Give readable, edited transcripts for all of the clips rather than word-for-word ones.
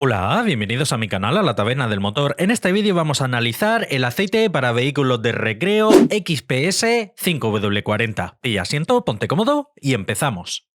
Hola, bienvenidos a mi canal, a la Taberna del Motor. En este vídeo vamos a analizar el aceite para vehículos de recreo XPS 5W40. Pilla asiento, ponte cómodo y empezamos.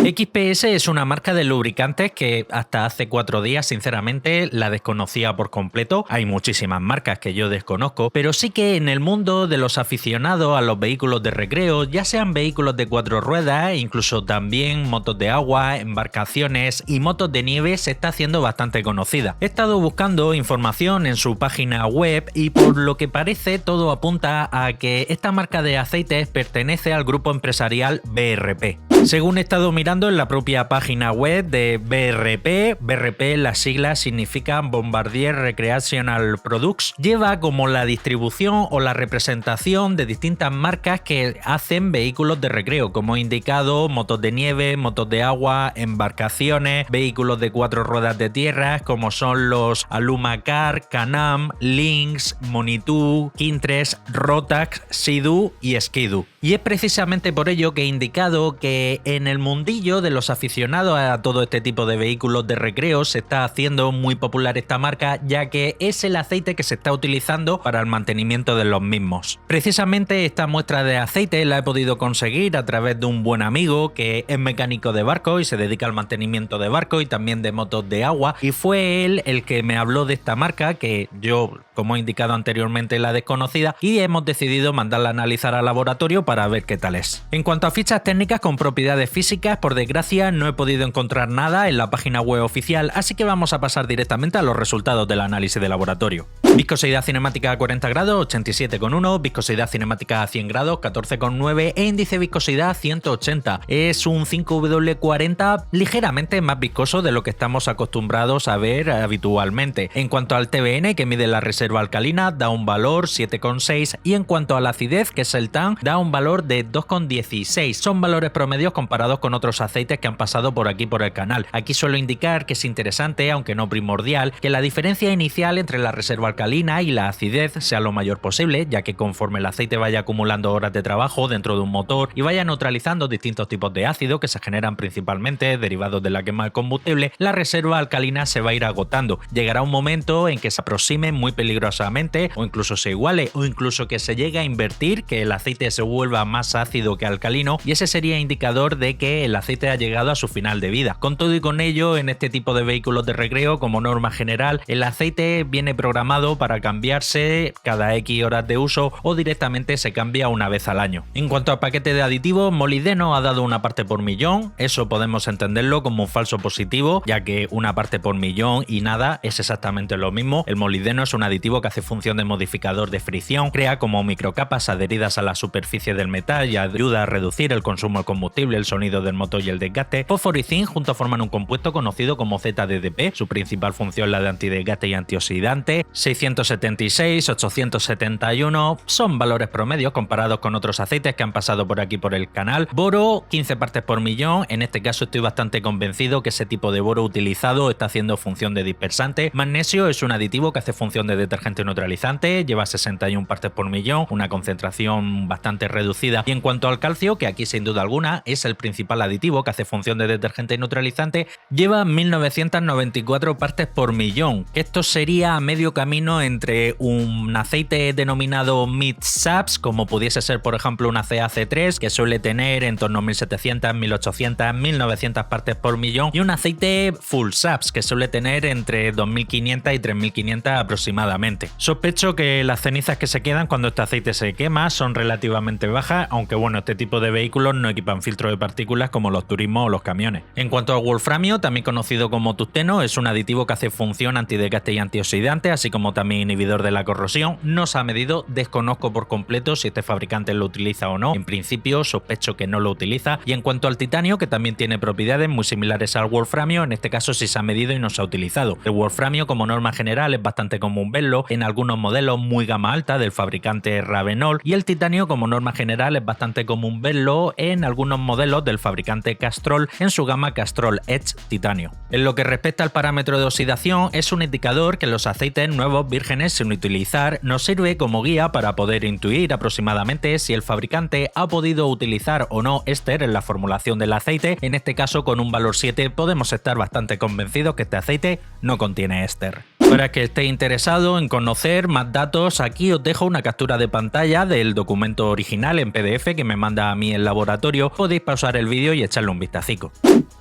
XPS es una marca de lubricantes que hasta hace 4 días, sinceramente, la desconocía por completo. Hay muchísimas marcas que yo desconozco, pero sí que en el mundo de los aficionados a los vehículos de recreo, ya sean vehículos de 4 ruedas, incluso también motos de agua, embarcaciones y motos de nieve, se está haciendo bastante conocida. He estado buscando información en su página web y por lo que parece todo apunta a que esta marca de aceites pertenece al grupo empresarial BRP. Según he estado mirando en la propia página web de BRP, las siglas significan Bombardier Recreational Products, lleva como la distribución o la representación de distintas marcas que hacen vehículos de recreo, como he indicado, motos de nieve, motos de agua, embarcaciones, vehículos de 4 ruedas de tierra, como son los Alumacar, Can-Am, Lynx, Monitou, Kintres, Rotax, Sea-Doo y Ski-Doo. Y es precisamente por ello que he indicado que en el mundillo de los aficionados a todo este tipo de vehículos de recreo se está haciendo muy popular esta marca, ya que es el aceite que se está utilizando para el mantenimiento de los mismos. Precisamente esta muestra de aceite la he podido conseguir a través de un buen amigo que es mecánico de barco y se dedica al mantenimiento de barco y también de motos de agua, y fue él el que me habló de esta marca que yo, como he indicado anteriormente, la desconocida, y hemos decidido mandarla a analizar al laboratorio para ver qué tal es. En cuanto a fichas técnicas con propiedades físicas, por desgracia no he podido encontrar nada en la página web oficial, así que vamos a pasar directamente a los resultados del análisis de laboratorio. Viscosidad cinemática a 40 grados, 87,1, viscosidad cinemática a 100 grados, 14,9 e índice de viscosidad 180. Es un 5W40 ligeramente más viscoso de lo que estamos acostumbrados a ver habitualmente. En cuanto al TBN, que mide la reserva alcalina, da un valor 7,6, y en cuanto a la acidez, que es el TAN, da un valor de 2,16. Son valores promedios comparados con otros aceites que han pasado por aquí por el canal. Aquí suelo indicar que es interesante, aunque no primordial, que la diferencia inicial entre la reserva alcalina y la acidez sea lo mayor posible, ya que conforme el aceite vaya acumulando horas de trabajo dentro de un motor y vaya neutralizando distintos tipos de ácido que se generan principalmente derivados de la quema del combustible, la reserva alcalina se va a ir agotando. Llegará un momento en que se aproxime muy peligrosamente, o incluso se iguale, o incluso que se llegue a invertir, que el aceite se vuelva más ácido que alcalino, y ese sería indicador de que el aceite ha llegado a su final de vida. Con todo y con ello, en este tipo de vehículos de recreo, como norma general, el aceite viene programado para cambiarse cada X horas de uso o directamente se cambia una vez al año. En cuanto a paquete de aditivos, molibdeno ha dado una parte por millón. Eso podemos entenderlo como un falso positivo, ya que una parte por millón y nada es exactamente lo mismo. El molibdeno es un aditivo que hace función de modificador de fricción, crea como microcapas adheridas a la superficie del metal y ayuda a reducir el consumo de combustible, el sonido del motor y el desgaste. Fósforo y zinc juntos forman un compuesto conocido como ZDDP. Su principal función es la de antidesgaste y antioxidante. 676, 871 son valores promedios comparados con otros aceites que han pasado por aquí por el canal. Boro, 15 partes por millón. En este caso estoy bastante convencido que ese tipo de boro utilizado está haciendo función de dispersante. Magnesio es un aditivo que hace función de detergente neutralizante, lleva 61 partes por millón, una concentración bastante reducida. Y en cuanto al calcio, que aquí sin duda alguna es el principal aditivo que hace función de detergente neutralizante, lleva 1994 partes por millón, que esto sería a medio camino entre un aceite denominado mid-SAPS, como pudiese ser por ejemplo una CAC3, que suele tener en torno a 1700, 1800, 1900 partes por millón, y un aceite full SAPS, que suele tener entre 2500 y 3500 aproximadamente. Sospecho que las cenizas que se quedan cuando este aceite se quema son relativamente bajas, aunque bueno, este tipo de vehículos no equipan filtro de partículas como los turismos o los camiones. En cuanto al wolframio, también conocido como tungsteno, es un aditivo que hace función antidesgaste y antioxidante, así como también inhibidor de la corrosión. No se ha medido, desconozco por completo si este fabricante lo utiliza o no. En principio sospecho que no lo utiliza. Y en cuanto al titanio, que también tiene propiedades muy similares al wolframio, en este caso sí se ha medido y no se ha utilizado. El wolframio, como norma general, es bastante común verlo en algunos modelos muy gama alta del fabricante Ravenol, y el titanio, como norma general, es bastante común verlo en algunos modelos del fabricante Castrol en su gama Castrol Edge Titanio. En lo que respecta al parámetro de oxidación, es un indicador que los aceites nuevos vírgenes sin utilizar nos sirve como guía para poder intuir aproximadamente si el fabricante ha podido utilizar o no éster en la formulación del aceite. En este caso, con un valor 7 podemos estar bastante convencidos que este aceite no contiene éster. Para que estéis interesado en conocer más datos, aquí os dejo una captura de pantalla del documento original en PDF que me manda a mí el laboratorio. Podéis pausar el vídeo y echarle un vistacico.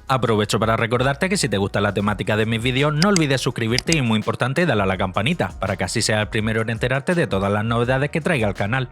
Aprovecho para recordarte que si te gusta la temática de mis vídeos, no olvides suscribirte y, muy importante, darle a la campanita, para que así seas el primero en enterarte de todas las novedades que traiga al canal.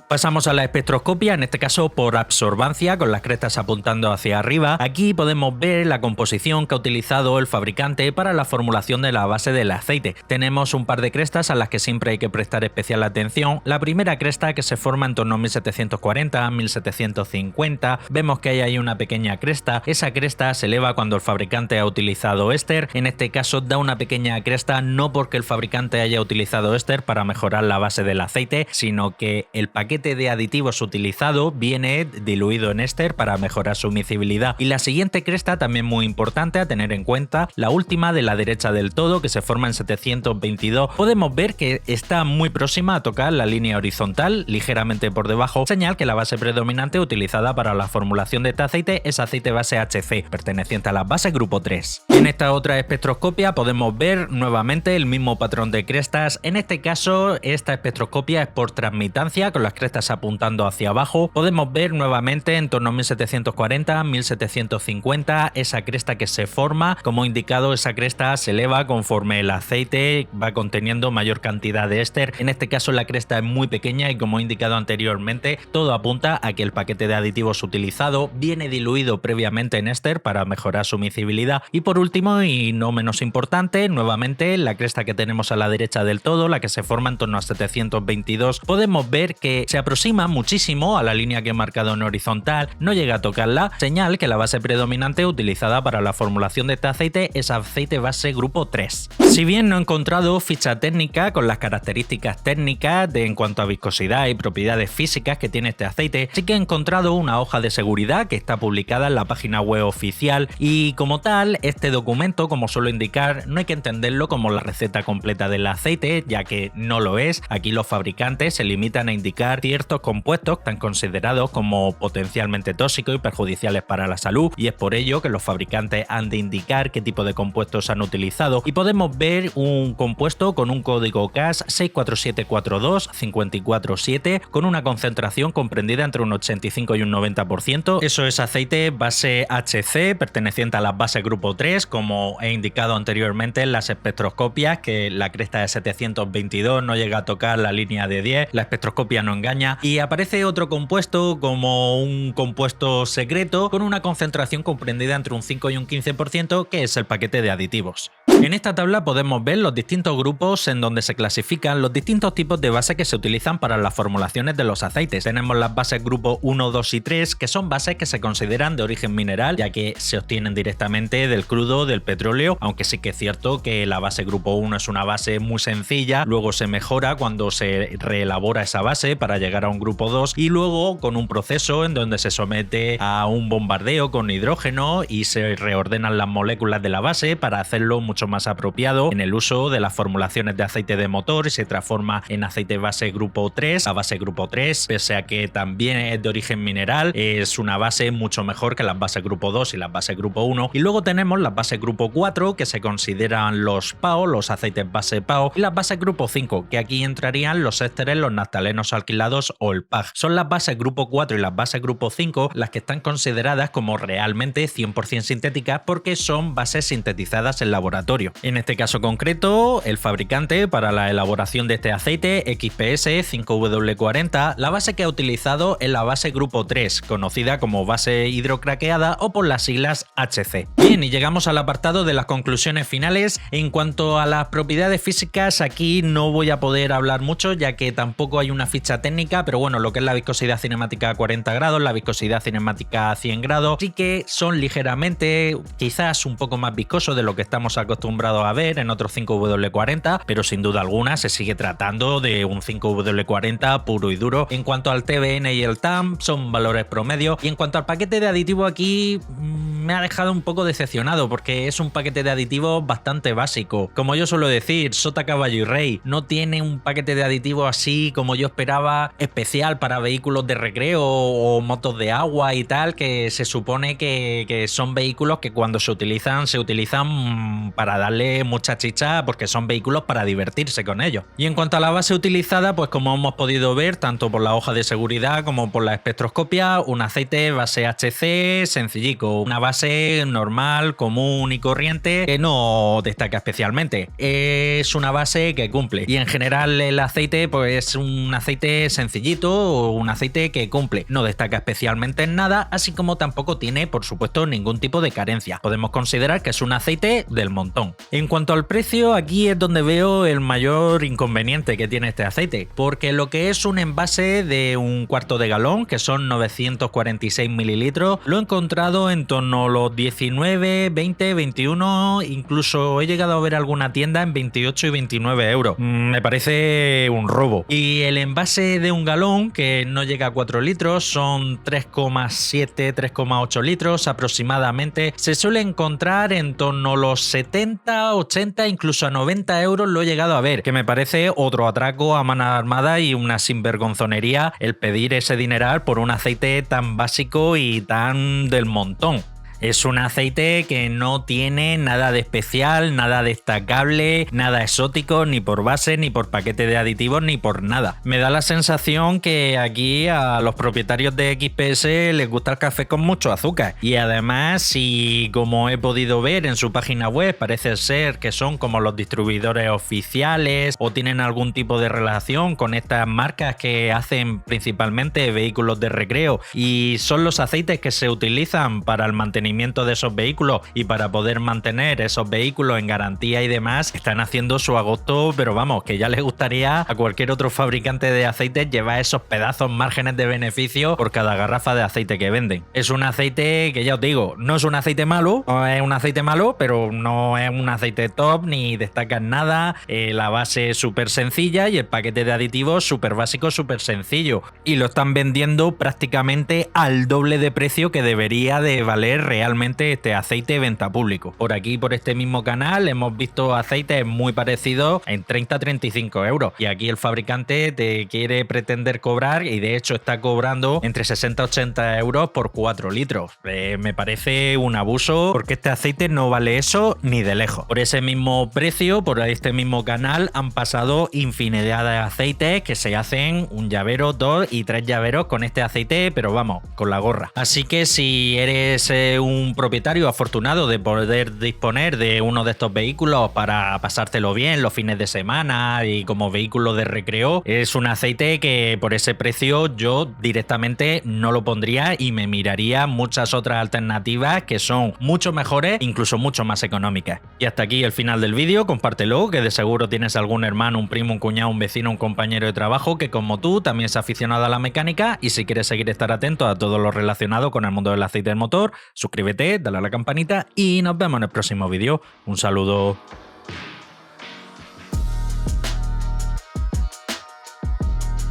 Pasamos a la espectroscopia, en este caso por absorbancia, con las crestas apuntando hacia arriba. Aquí podemos ver la composición que ha utilizado el fabricante para la formulación de la base del aceite. Tenemos un par de crestas a las que siempre hay que prestar especial atención. La primera cresta, que se forma en torno a 1740, 1750. Vemos que hay ahí una pequeña cresta. Esa cresta se eleva cuando el fabricante ha utilizado éster. En este caso da una pequeña cresta no porque el fabricante haya utilizado éster para mejorar la base del aceite, sino que el paquete de aditivos utilizado viene diluido en éster para mejorar su miscibilidad. Y la siguiente cresta, también muy importante a tener en cuenta, la última de la derecha del todo, que se forma en 722. Podemos ver que está muy próxima a tocar la línea horizontal, ligeramente por debajo, señal que la base predominante utilizada para la formulación de este aceite es aceite base HC, perteneciente a la base grupo 3. En esta otra espectroscopia podemos ver nuevamente el mismo patrón de crestas. En este caso, esta espectroscopia es por transmitancia, con las crestas apuntando hacia abajo. Podemos ver nuevamente en torno a 1740, 1750 esa cresta que se forma. Como he indicado, esa cresta se eleva conforme el aceite va conteniendo mayor cantidad de éster. En este caso la cresta es muy pequeña y, como he indicado anteriormente, todo apunta a que el paquete de aditivos utilizado viene diluido previamente en éster para mejorar su miscibilidad. Y por último, y no menos importante, nuevamente la cresta que tenemos a la derecha del todo, la que se forma en torno a 722, podemos ver que se aproxima muchísimo a la línea que he marcado en horizontal, no llega a tocarla, señal que la base predominante utilizada para la formulación de este aceite es aceite base grupo 3. Si bien no he encontrado ficha técnica con las características técnicas en cuanto a viscosidad y propiedades físicas que tiene este aceite, sí que he encontrado una hoja de seguridad que está publicada en la página web oficial, y como tal, este documento, como suelo indicar, no hay que entenderlo como la receta completa del aceite, ya que no lo es. Aquí los fabricantes se limitan a indicar ciertos compuestos tan considerados como potencialmente tóxicos y perjudiciales para la salud, y es por ello que los fabricantes han de indicar qué tipo de compuestos han utilizado. Y podemos ver un compuesto con un código CAS 64742-547 con una concentración comprendida entre un 85 y un 90%. Eso es aceite base HC perteneciente a la base grupo 3, como he indicado anteriormente en las espectroscopias, que la cresta de 722 no llega a tocar la línea de 10, la espectroscopia no engaña. Y aparece otro compuesto como un compuesto secreto con una concentración comprendida entre un 5 y un 15%, que es el paquete de aditivos. En esta tabla podemos ver los distintos grupos en donde se clasifican los distintos tipos de base que se utilizan para las formulaciones de los aceites. Tenemos las bases grupo 1, 2 y 3, que son bases que se consideran de origen mineral, ya que se obtienen directamente del crudo del petróleo, aunque sí que es cierto que la base grupo 1 es una base muy sencilla, luego se mejora cuando se reelabora esa base para llegar a un grupo 2, y luego con un proceso en donde se somete a un bombardeo con hidrógeno y se reordenan las moléculas de la base para hacerlo mucho más apropiado en el uso de las formulaciones de aceite de motor, y se transforma en aceite base grupo 3. La base grupo 3, pese a que también es de origen mineral, es una base mucho mejor que las bases grupo 2 y las bases grupo 1. Y luego tenemos las bases grupo 4, que se consideran los PAO, los aceites base PAO, y las bases grupo 5, que aquí entrarían los ésteres, los naftalenos alquilados sintetizados o el PAG. Son las bases grupo 4 y las bases grupo 5 las que están consideradas como realmente 100% sintéticas porque son bases sintetizadas en laboratorio. En este caso concreto, el fabricante para la elaboración de este aceite, XPS 5W40, la base que ha utilizado es la base grupo 3, conocida como base hidrocraqueada o por las siglas HC. Bien, y llegamos al apartado de las conclusiones finales. En cuanto a las propiedades físicas, aquí no voy a poder hablar mucho ya que tampoco hay una ficha técnica, pero bueno, lo que es la viscosidad cinemática a 40 grados, la viscosidad cinemática a 100 grados, sí que son ligeramente, quizás un poco más viscosos de lo que estamos acostumbrados a ver en otros 5W40, pero sin duda alguna se sigue tratando de un 5W40 puro y duro. En cuanto al TBN y el TAM, son valores promedio, y en cuanto al paquete de aditivo aquí me ha dejado un poco decepcionado porque es un paquete de aditivos bastante básico. Como yo suelo decir, sota, caballo y rey. No tiene un paquete de aditivos así como yo esperaba, especial para vehículos de recreo o motos de agua y tal, que se supone que son vehículos que cuando se utilizan para darle mucha chicha porque son vehículos para divertirse con ellos. Y en cuanto a la base utilizada, pues como hemos podido ver tanto por la hoja de seguridad como por la espectroscopia, un aceite base HC sencillico, una base normal, común y corriente que no destaca especialmente. Es una base que cumple y en general el aceite pues es un aceite sencillito o un aceite que cumple, no destaca especialmente en nada, así como tampoco tiene por supuesto ningún tipo de carencia. Podemos considerar que es un aceite del montón. En cuanto al precio, aquí es donde veo el mayor inconveniente que tiene este aceite, porque lo que es un envase de un cuarto de galón, que son 946 mililitros, lo he encontrado en torno a los 19, 20, 21, incluso he llegado a ver alguna tienda en 28 y 29 euros. Me parece un robo. Y el envase de un galón, que no llega a 4 litros, son 3,7, 3,8 litros aproximadamente, se suele encontrar en torno a los 70, 80, incluso a 90 euros lo he llegado a ver, que me parece otro atraco a mano armada y una sinvergonzonería el pedir ese dineral por un aceite tan básico y tan del montón. Es un aceite que no tiene nada de especial, nada destacable, nada exótico, ni por base, ni por paquete de aditivos, ni por nada. Me da la sensación que aquí a los propietarios de XPS les gusta el café con mucho azúcar. Y además, si como he podido ver en su página web, parece ser que son como los distribuidores oficiales o tienen algún tipo de relación con estas marcas que hacen principalmente vehículos de recreo y son los aceites que se utilizan para el mantenimiento de esos vehículos y para poder mantener esos vehículos en garantía y demás, están haciendo su agosto, pero vamos, que ya les gustaría a cualquier otro fabricante de aceites llevar esos pedazos márgenes de beneficio por cada garrafa de aceite que venden. Es un aceite que ya os digo, no es un aceite malo, no es un aceite malo, pero no es un aceite top ni destaca en nada, la base es súper sencilla y el paquete de aditivos súper básico, súper sencillo, y lo están vendiendo prácticamente al doble de precio que debería de valer realmente este aceite de venta público. Por aquí, por este mismo canal, hemos visto aceites muy parecidos en 30-35 euros y aquí el fabricante te quiere pretender cobrar y de hecho está cobrando entre 60-80 euros por 4 litros. Me parece un abuso porque este aceite no vale eso ni de lejos. Por ese mismo precio, por este mismo canal, han pasado infinidad de aceites que se hacen un llavero, 2 y 3 llaveros con este aceite, pero vamos, con la gorra. Así que si eres un propietario afortunado de poder disponer de uno de estos vehículos para pasártelo bien los fines de semana y como vehículo de recreo, es un aceite que por ese precio yo directamente no lo pondría y me miraría muchas otras alternativas que son mucho mejores, incluso mucho más económicas. Y hasta aquí el final del vídeo, compártelo, que de seguro tienes algún hermano, un primo, un cuñado, un vecino, un compañero de trabajo que como tú también es aficionado a la mecánica y si quieres seguir estar atento a todo lo relacionado con el mundo del aceite del motor, suscríbete, dale a la campanita y nos vemos en el próximo vídeo. Un saludo.